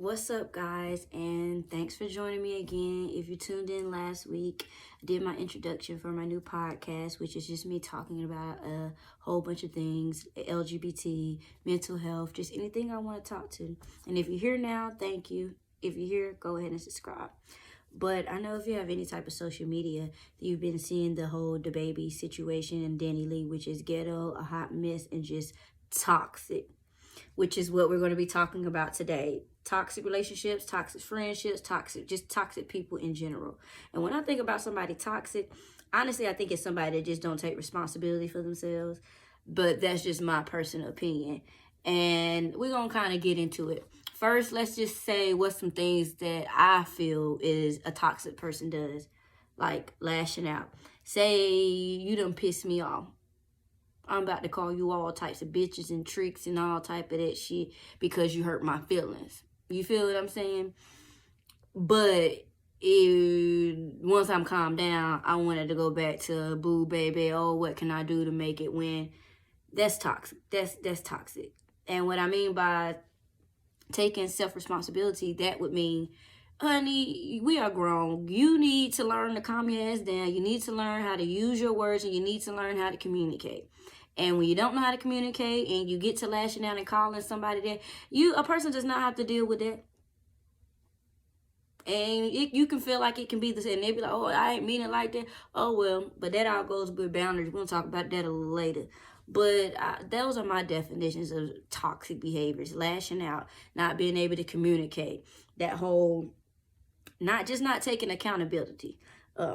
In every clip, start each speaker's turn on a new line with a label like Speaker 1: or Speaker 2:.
Speaker 1: What's up, guys? And thanks for joining me again. If you tuned in last week, I did my introduction for my new podcast, which is just me talking about a whole bunch of things, LGBT, mental health, just anything I want to talk to. And if you're here now, thank you. If you're here, go ahead and subscribe. But I know if you have any type of social media, you've been seeing the whole DaBaby situation and Danny Lee, which is ghetto, a hot mess, and just toxic, which is what we're going to be talking about today. Toxic relationships, toxic friendships, just toxic people in general. And when I think about somebody toxic, honestly, I think it's somebody that just don't take responsibility for themselves. But that's just my personal opinion. And we're going to kind of get into it. First, let's just say what some things that I feel is a toxic person does. Like lashing out. Say you done pissed me off. I'm about to call you all types of bitches and tricks and all type of that shit because you hurt my feelings. You feel what I'm saying? But once I'm calmed down, I wanted to go back to boo baby. Oh, what can I do to make it win? That's toxic. That's toxic. And what I mean by taking self-responsibility, that would mean, honey, we are grown. You need to learn to calm your ass down. You need to learn how to use your words, and you need to learn how to communicate. And when you don't know how to communicate and you get to lashing out and calling somebody that, a person does not have to deal with that. And you can feel like it can be the same. And they be like, oh, I ain't mean it like that. Oh, well, but that all goes with boundaries. We're going to talk about that a little later. But those are my definitions of toxic behaviors. Lashing out, not being able to communicate. That whole, not taking accountability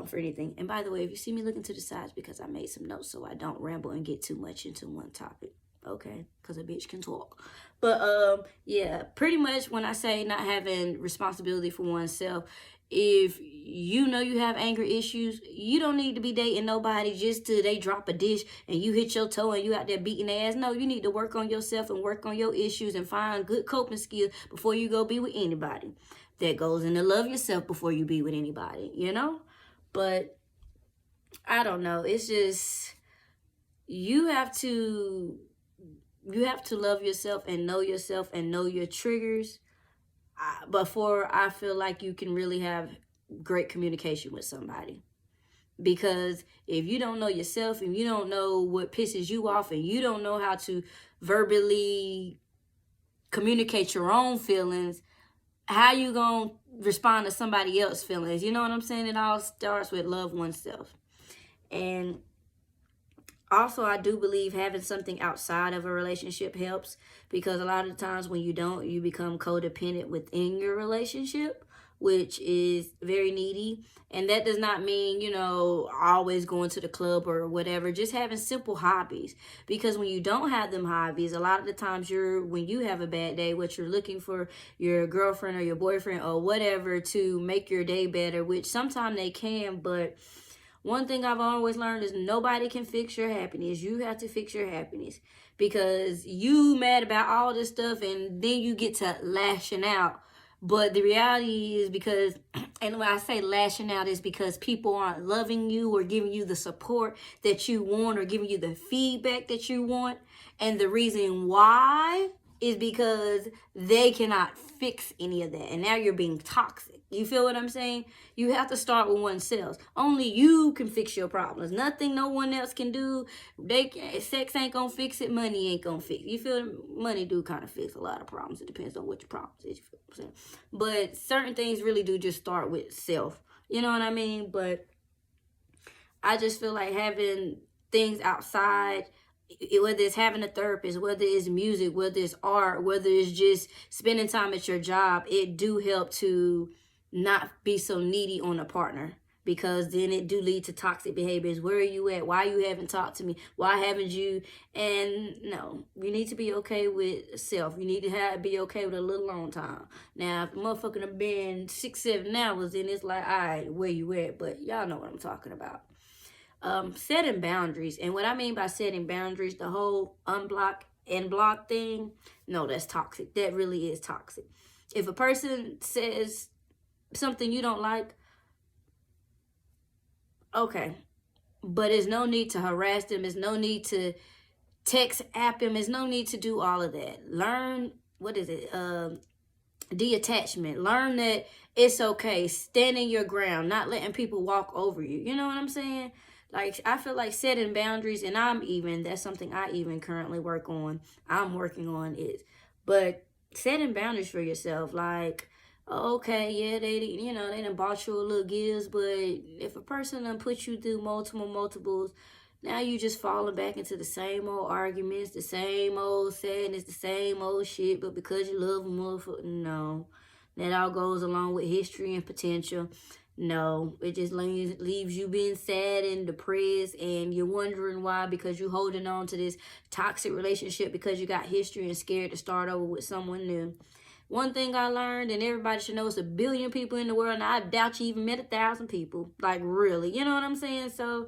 Speaker 1: for anything. And by the way, if you see me looking to the sides, because I made some notes so I don't ramble and get too much into one topic. Okay, because a bitch can talk. But yeah, pretty much when I say not having responsibility for oneself, if you know you have anger issues, you don't need to be dating nobody just till they drop a dish and you hit your toe and you out there beating their ass. No, you need to work on yourself and work on your issues and find good coping skills before you go be with anybody. That goes into love yourself before you be with anybody, you know? But I don't know. It's just, you have to love yourself and know your triggers before I feel like you can really have great communication with somebody. Because if you don't know yourself and you don't know what pisses you off and you don't know how to verbally communicate your own feelings, how you gonna respond to somebody else's feelings? You know what I'm saying? It all starts with love oneself. And also, I do believe having something outside of a relationship helps, because a lot of the times when you don't, you become codependent within your relationship, which is very needy. And that does not mean, always going to the club or whatever, just having simple hobbies. Because when you don't have them hobbies, a lot of the times when you have a bad day, what you're looking for your girlfriend or your boyfriend or whatever to make your day better, which sometimes they can, but one thing I've always learned is nobody can fix your happiness. You have to fix your happiness, because you mad about all this stuff and then you get to lashing out. But the reality is, because, and when I say lashing out, is because people aren't loving you or giving you the support that you want or giving you the feedback that you want. And the reason why is because they cannot fix any of that. And now you're being toxic. You feel what I'm saying? You have to start with oneself. Only you can fix your problems. Nothing no one else can do. Sex ain't gonna fix it. Money ain't gonna fix it. You feel? Money do kind of fix a lot of problems. It depends on what your problems is. You feel what I'm saying? But certain things really do just start with self. You know what I mean? But I just feel like having things outside, whether it's having a therapist, whether it's music, whether it's art, whether it's just spending time at your job, it do help to not be so needy on a partner, because then it do lead to toxic behaviors. Where are you at? Why you haven't talked to me? Why haven't you? And no, you need to be okay with self. You need to be okay with a little long time. Now, if a motherfucker have been 6-7 hours, then it's like, all right, where you at? But y'all know what I'm talking about. Setting boundaries. And what I mean by setting boundaries, the whole unblock and block thing, no, that's toxic. That really is toxic. If a person says something you don't like, okay, but there's no need to harass them. There's no need to text app them. There's no need to do all of that. Learn, what is it? detachment. Learn that it's okay. Standing your ground, not letting people walk over you. You know what I'm saying? Like, I feel like setting boundaries, and that's something I even currently I'm working on it. But setting boundaries for yourself, like, okay, yeah, they done bought you a little gifts, but if a person done put you through multiples, now you just falling back into the same old arguments, the same old sadness, the same old shit, but because you love them, motherfucker, no. That all goes along with history and potential. No, it just leaves you being sad and depressed, and you're wondering why, because you're holding on to this toxic relationship because you got history and scared to start over with someone new. One thing I learned, and everybody should know, it's 1 billion people in the world, and I doubt you even met 1,000 people. Like, really, you know what I'm saying? So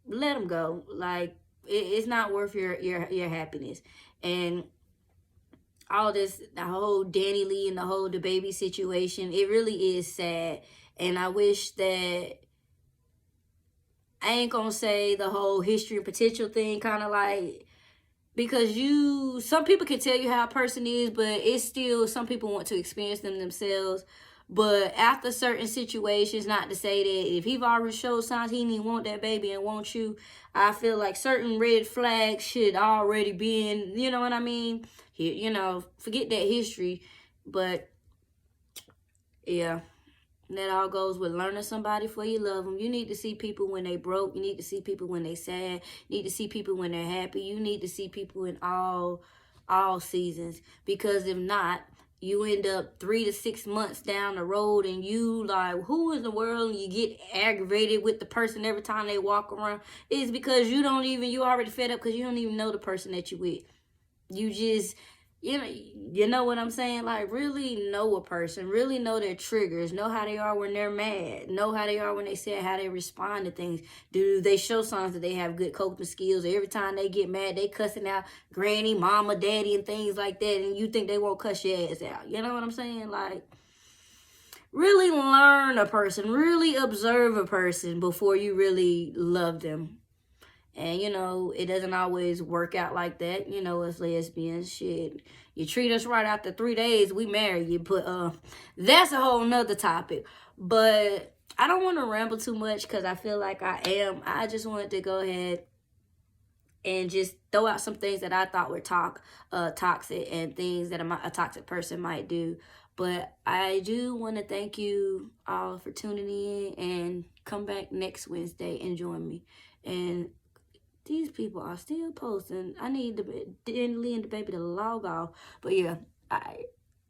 Speaker 1: let them go. Like, it's not worth your happiness. And all this, the whole Danny Lee and the whole the baby situation, it really is sad. And I wish that, I ain't gonna say the whole history and potential thing, kind of like, because some people can tell you how a person is, but it's still, some people want to experience them themselves. But after certain situations, not to say that if he've already showed signs he didn't want that baby and want you, I feel like certain red flags should already be in, you know what I mean? Forget that history. But yeah, that all goes with learning somebody for you love them. You need to see people when they broke. You need to see people when they sad. You need to see people when they're happy. You need to see people in all seasons. Because if not, you end up 3 to 6 months down the road and you like, who in the world? And you get aggravated with the person every time they walk around. It's because you already fed up because you don't even know the person that you with. You just, you know what I'm saying? Like, really know a person, really know their triggers, know how they are when they're mad, know how they are when they say how they respond to things. Do they show signs that they have good coping skills? Or every time they get mad, they cussing out granny, mama, daddy, and things like that, and you think they won't cuss your ass out. You know what I'm saying? Like, really learn a person, really observe a person before you really love them. And, it doesn't always work out like that. As lesbians, shit. You treat us right after 3 days, we marry you. But that's a whole nother topic. But I don't want to ramble too much because I feel like I just wanted to go ahead and just throw out some things that I thought were toxic and things that a toxic person might do. But I do want to thank you all for tuning in, and come back next Wednesday and join me. And these people are still posting. I need Danny Lee and the baby to log off. But yeah,